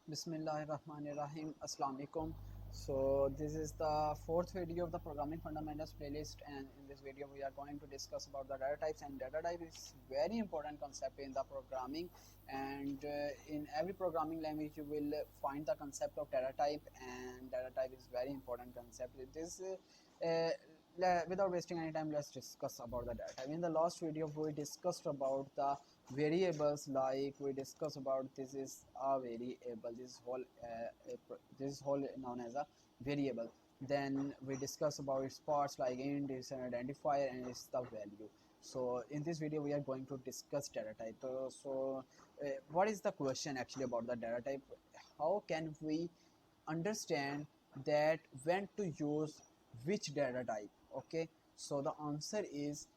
Bismillahirrahmanirrahim. Assalamu alaikum. So this is the fourth video of the programming fundamentals playlist, and in this video we are going to discuss about the data types. And data type is very important concept in the programming, and in every programming language you will find the concept of data type, and data type is very important concept. Without wasting any time, let's discuss about the data type. In the last video we discussed about the variables, like we discuss about this is a variable, this whole known as a variable. Then we discuss about its parts, like int is an identifier and it's the value. So in this video we are going to discuss data type. What is the question actually about the data type? How can we understand that when to use which data type? Okay, so the answer is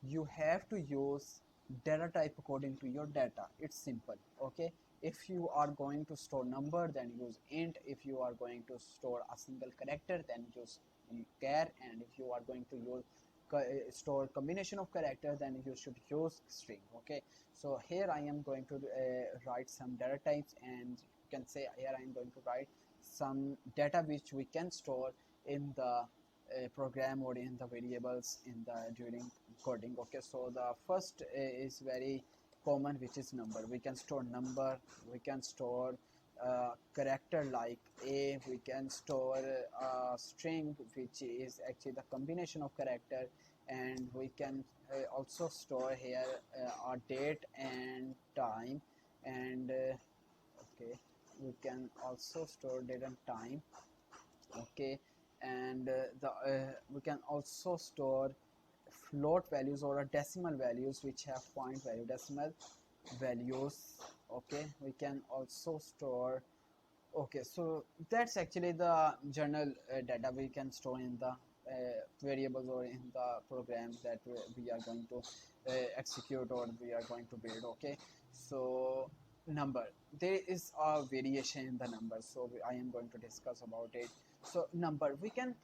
you have to use data type according to your data. It's simple. Okay, if you are going to store number, then use int. If you are going to store a single character, then use char. And if you are going to use store combination of character, then you should use string. Okay, so here I am going to write some data types, and you can say here I am going to write some data which we can store in the program or in the variables in the during coding. Okay, so the first is very common, which is number. We can store number, we can store character like a, we can store a string which is actually the combination of character, and we can also store here a date and time, and okay, we can also store date and time. Okay, and we can also store float values or decimal values which have point value, decimal values. Okay, we can also store. Okay, so that's actually the general data we can store in the variables or in the programs that we are going to execute or we are going to build. Okay, so number, there is a variation in the number, so I am going to discuss about it. So number, we can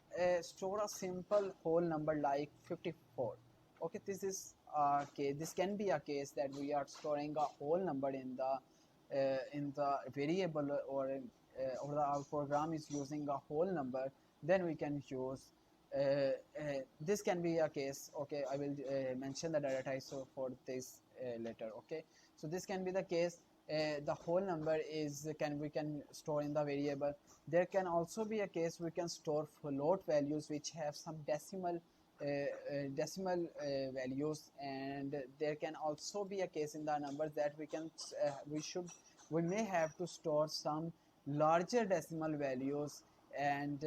store a simple whole number like 54. Okay, this is a case, this can be a case that we are storing a whole number in the variable, or our program is using a whole number. Then we can use this can be a case. Okay, I will mention the data type so for this later. Okay, so this can be the case. The whole number is we can store in the variable. There can also be a case we can store float values which have some decimal values, and there can also be a case in the numbers that we may have to store some larger decimal values, and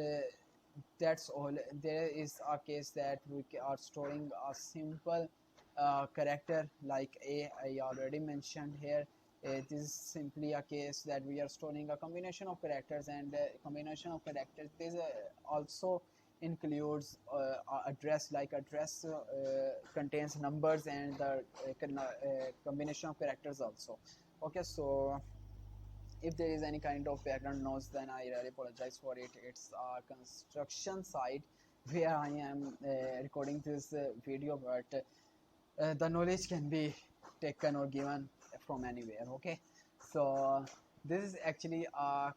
that's all. There is a case that we are storing a simple character like a, I already mentioned here. This is simply a case that we are storing a combination of characters, and combination of characters, this also includes address, like address contains numbers and the combination of characters also. Okay, so if there is any kind of background noise, then I really apologize for it. It's a construction site where I am recording this video, but the knowledge can be taken or given from anywhere. Okay, so this is actually a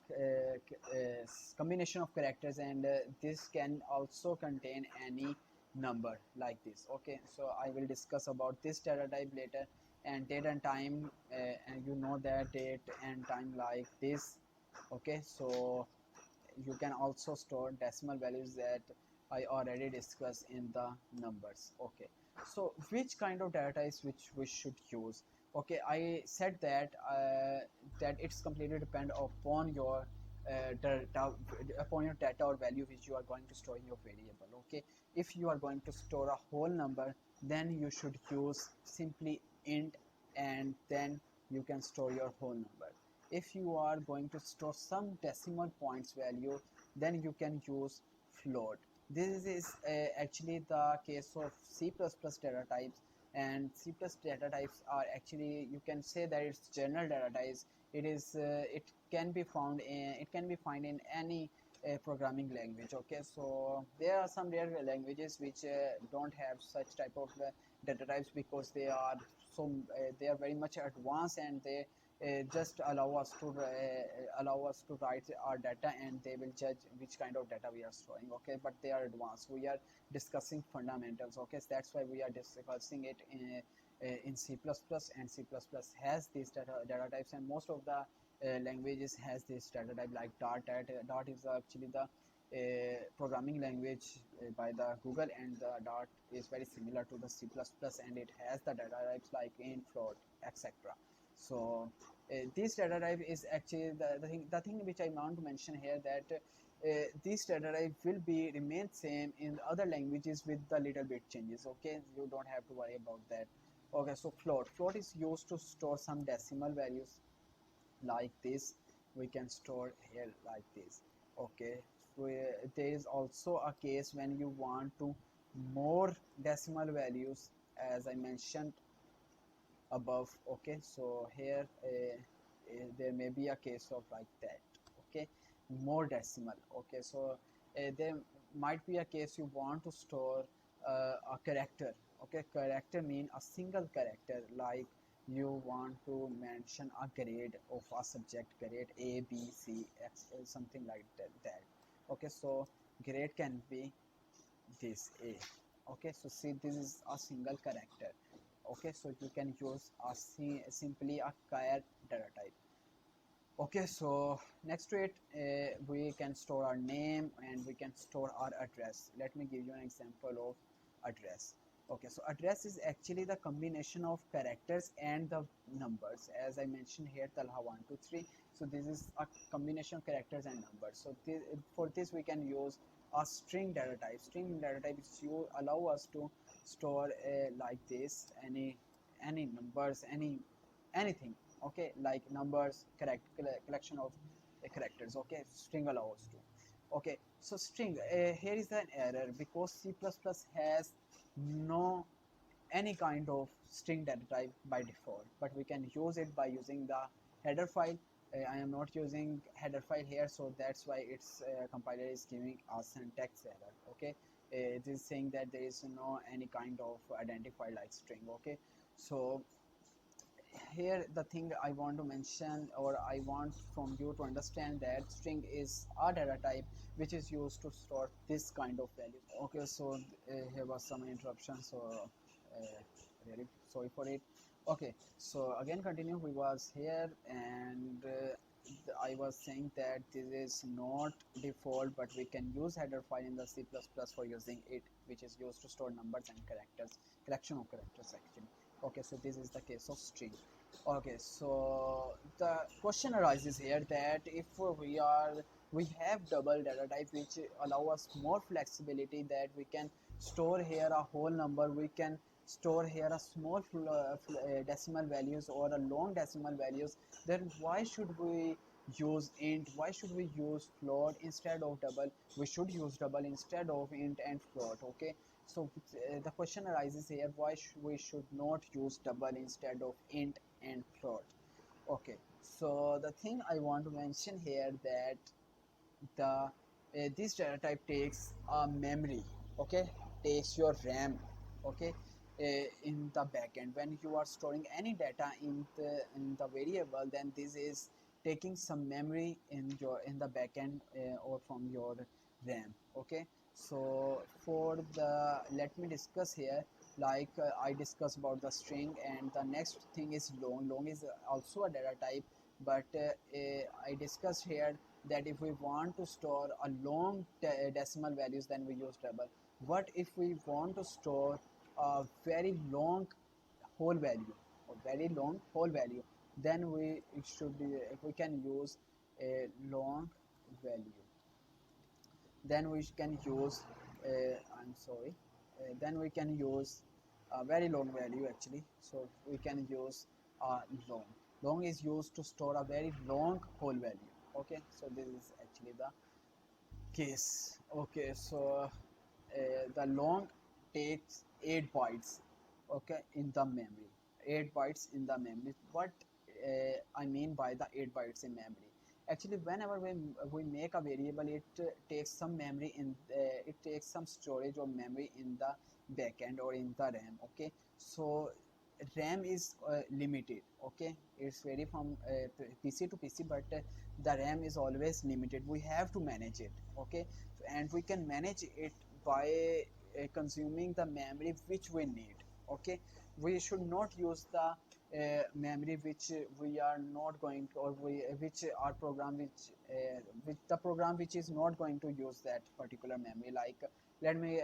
combination of characters, and this can also contain any number like this. Okay, so I will discuss about this data type later. And date and time, and you know that date and time like this. Okay, so you can also store decimal values that I already discussed in the numbers. Okay, so which kind of data types which we should use? Okay, I said that that it's completely depend upon your data or value which you are going to store in your variable. Okay, if you are going to store a whole number, then you should use simply int, and then you can store your whole number. If you are going to store some decimal points value, then you can use float. This is actually the case of C++ data types, and C+ data types are actually, you can say that it's general data types. It can be found in any programming language. Okay, so there are some rare languages which don't have such type of data types because they are they are very much advanced, and they just allow us to write our data, and they will judge which kind of data we are storing. Okay, but they are advanced. We are discussing fundamentals. Okay, so that's why we are discussing it in C++, and C++ has these data types, and most of the languages has this data type, like Dart. Dart is actually the programming language by the Google, and the Dart is very similar to the C++, and it has the data types like int, float, etc. So this data type is actually the thing which I want to mention here, that this data type will be remain same in other languages with the little bit changes. Okay, you don't have to worry about that. Okay, so float is used to store some decimal values like this. We can store here like this. Okay, so there is also a case when you want to more decimal values, as I mentioned above. Okay, so here there may be a case of like that. Okay, more decimal. Okay, so there might be a case you want to store a character. Okay, character mean a single character, like you want to mention a grade of a subject, grade A, B, C, X, something like that. Okay, so grade can be this A. Okay, so see, this is a single character. Okay, so you can use simply a char data type. Okay, so next to it we can store our name, and we can store our address. Let me give you an example of address. Okay, so address is actually the combination of characters and the numbers, as I mentioned here, Talha 123. So this is a combination of characters and numbers. So for this we can use a string data type. String data type is you allow us to store like this, any numbers, anything. Okay, like numbers, collection of characters. Okay, string allows to. Okay, so string, here is an error, because C++ has no any kind of string data type by default, but we can use it by using the header file. I am not using header file here, so that's why its compiler is giving a syntax error. Okay, it is saying that there is no any kind of identifier like string. Okay, so here the thing I want to mention, or I want from you to understand, that string is a data type which is used to store this kind of values. Okay, so here was some interruption, so really sorry for it. Okay, so again continue. We was here, and I was saying that this is not default, but we can use header file in the C++ for using it, which is used to store numbers and characters, collection of characters actually. Okay, so this is the case of string. Okay, so the question arises here, that if we have double data type, which allow us more flexibility, that we can store here a whole number, we can store here a small decimal values or a long decimal values, then why should we use int, why should we use float instead of double? We should use double instead of int and float. Okay, so the question arises here, why we should not use double instead of int and float? Okay, so the thing I want to mention here, that the this data type takes a memory. Okay, takes your RAM. Okay, in the backend, when you are storing any data in the variable, then this is taking some memory in the backend, or from your RAM. Okay, so for the, let me discuss here, like I discussed about the string, and the next thing is long. Long is also a data type, but I discussed here that if we want to store a long decimal values, then we use double. What if we want to store a very long whole value, or very long whole value, then we can use a long value, then we can use I'm sorry then we can use a very long value actually. So we can use long. Long is used to store a very long whole value. Okay, so this is actually the case. Okay, so the long takes 8 bytes. Okay, in the memory, 8 bytes in the memory. What I mean by the 8 bytes in memory, actually whenever we make a variable, it takes some memory in it takes some storage or memory in the backend or in the RAM. Okay, so RAM is limited. Okay, it's vary from PC to PC, but the RAM is always limited. We have to manage it. Okay, and we can manage it by consuming the memory which we need. Okay, we should not use the memory which we are not going to, or which our program which the program which is not going to use that particular memory. Like, let me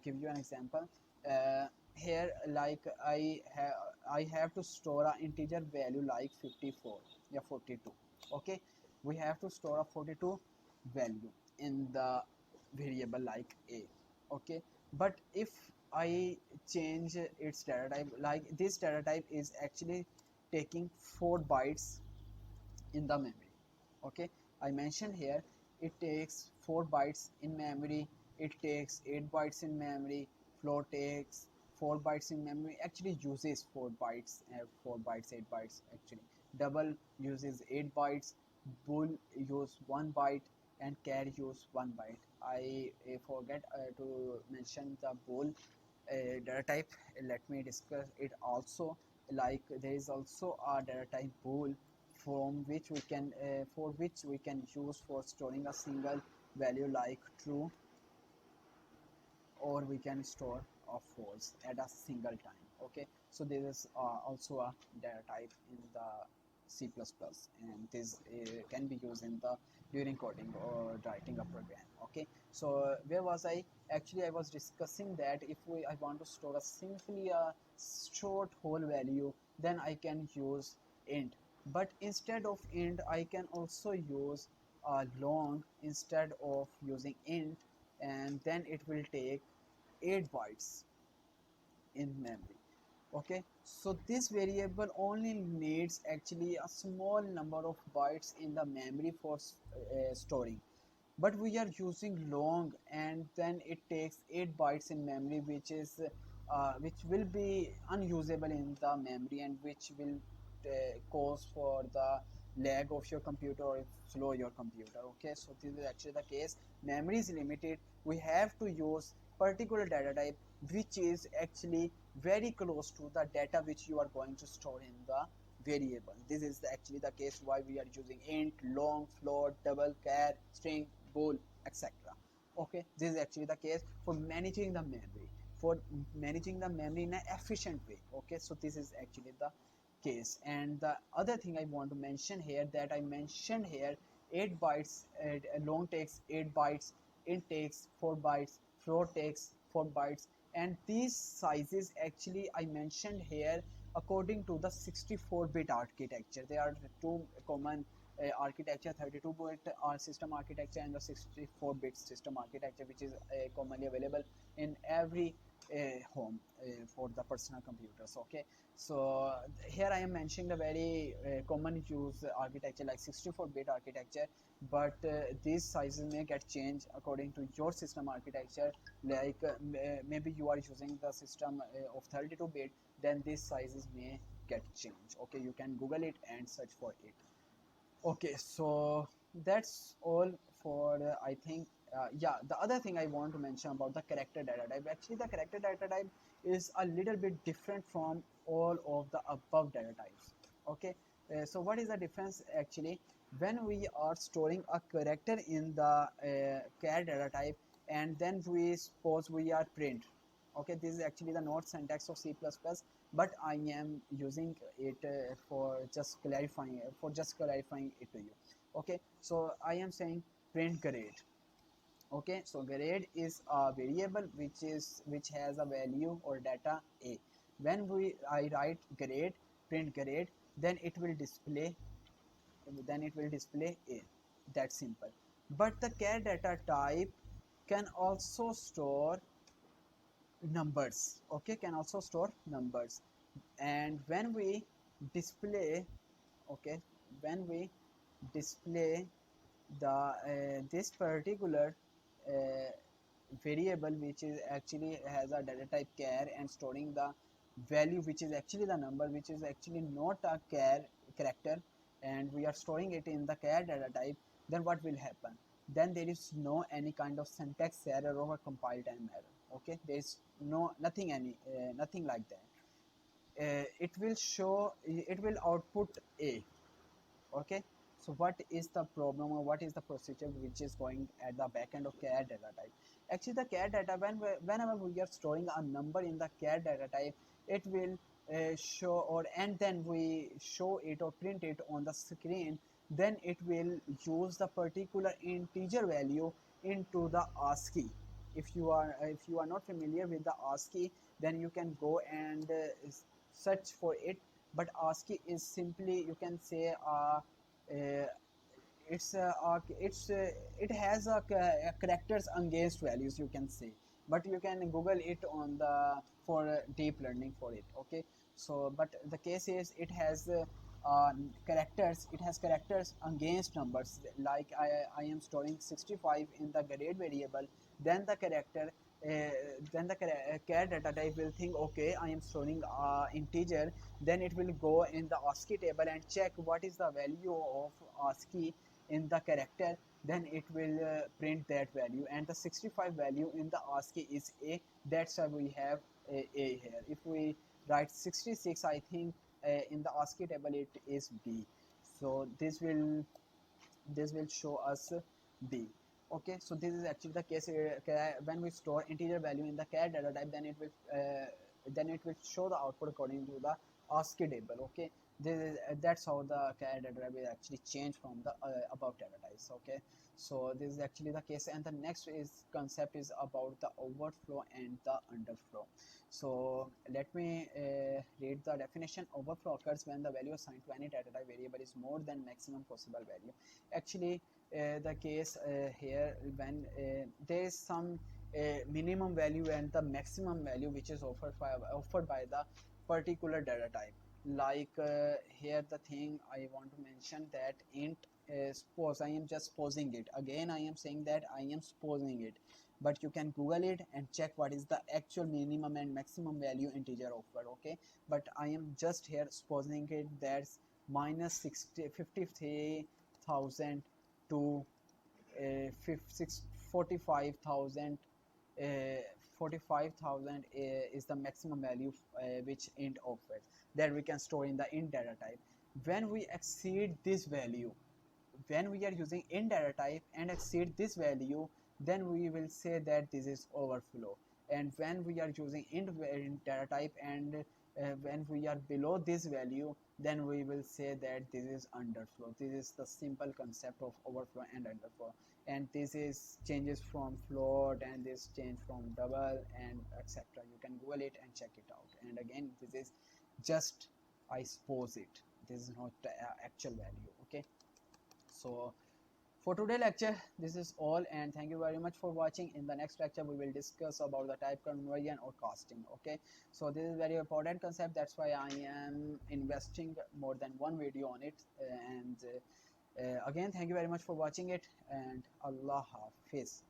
give you an example. uh, Here, like, I have to store an integer value like 54, yeah, 42. Okay, we have to store a 42 value in the variable like a. Okay, but if I change its data type, like this data type is actually taking 4 bytes in the memory. Okay, I mentioned here it takes 4 bytes in memory, it takes 8 bytes in memory, float takes 4 bytes in memory, actually uses 4 bytes, 4 bytes, 8 bytes actually. Double uses 8 bytes, bool use 1 byte, and char use 1 byte. I forget to mention the bool data type. Let me discuss it also. Like, there is also a data type bool from which we can for which we can use for storing a single value like true, or we can store a false at a single time. Okay, so this is also a data type in the C++, and this can be used in the during coding or writing a program. Okay, so where was I? Actually, I was discussing that if I want to store a simply a short whole value, then I can use int. But instead of int, I can also use a long instead of using int, and then it will take 8 bytes in memory. Okay, so this variable only needs actually a small number of bytes in the memory for storing, but we are using long, and then it takes 8 bytes in memory, which will be unusable in the memory, and which will cause for the lag of your computer or slow your computer. Okay, so this is actually the case. Memory is limited. We have to use particular data type which is actually very close to the data which you are going to store in the variable. This is actually the case why we are using int, long, float, double, char, string, bool, etc. Okay, this is actually the case for managing the memory, in an efficient way. Okay, so this is actually the case. And the other thing I want to mention here, that I mentioned here, 8 bytes, long takes 8 bytes, int takes 4 bytes, float takes 4 bytes, and these sizes actually I mentioned here according to the 64-bit architecture. There are two common architecture: 32-bit system architecture and the 64-bit system architecture, which is commonly available in every home for the personal computers. Okay, so here I am mentioning the very common use architecture like 64-bit architecture, but these sizes may get changed according to your system architecture. Like, maybe you are using the system of 32-bit, then these sizes may get changed. Okay, you can Google it and search for it. Okay, so that's all for I think. Yeah, the other thing I want to mention about the character data type. Actually, the character data type is a little bit different from all of the above data types. Okay, so what is the difference actually? When we are storing a character in the char data type, and then we suppose we are print. Okay, this is actually the not syntax of C++, but I am using it for just clarifying it to you. Okay, so I am saying print grade. Okay, so grade is a variable which has a value or data a. When I write grade, print grade, then it will display a. That's simple. But the char data type can also store numbers. Okay, can also store numbers. And when we display, okay, when we display the this particular uh, variable, which is actually has a data type char and storing the value which is actually the number, which is actually not a char character, and we are storing it in the char data type, then what will happen? Then there is no any kind of syntax error or a compile time error. Okay, there is nothing like that. it will show, it will output A. Okay, so what is the problem, or what is the procedure which is going at the back end of char data type? Actually, the char data, whenever we are storing a number in the char data type, it will show, or and then we show it or print it on the screen, then it will use the particular integer value into the ASCII. If you are not familiar with the ASCII, then you can go and search for it. But ASCII is simply, you can say, it has a characters against values, you can say. But you can google it on the for deep learning for it. Okay, so but the case is, it has characters against numbers. Like I am storing 65 in the grade variable, then the character char data type will think, okay, I am storing integer. Then it will go in the ASCII table and check what is the value of ASCII in the character. Then it will print that value, and the 65 value in the ASCII is A. That's why we have A here. If we write 66, I think in the ASCII table it is B. So this will show us B. Okay, so this is actually the case when we store integer value in the char data type, then it will show the output according to the ASCII table. Okay, that's how the char data type will actually change from the above data types. Okay, so this is actually the case, and the next concept is about the overflow and the underflow. So let me read the definition. Overflow occurs when the value assigned to any data type variable is more than maximum possible value. Actually, the case here, when there is some minimum value and the maximum value which is offered by the particular data type. Like here the thing I want to mention, that int suppose, I am just supposing it. Again, I am saying that I am supposing it, but you can google it and check what is the actual minimum and maximum value integer offered. Okay, but I am just here supposing it, that's minus 53,000 to 45,000. 45,000 is the maximum value which int offers, that we can store in the int data type. When we exceed this value, when we are using int data type and exceed this value, then we will say that this is overflow. And when we are using int data type and when we are below this value, then we will say that this is underflow. This is the simple concept of overflow and underflow. And this is changes from float, and this change from double, and etc. You can google it and check it out. And again, this is just, I suppose it, this is not the actual value. Okay, so for today lecture, this is all, and thank you very much for watching. In the next lecture, we will discuss about the type conversion or casting. Okay, so this is very important concept, that's why I am investing more than one video on it. And again, thank you very much for watching it, and Allah Hafiz.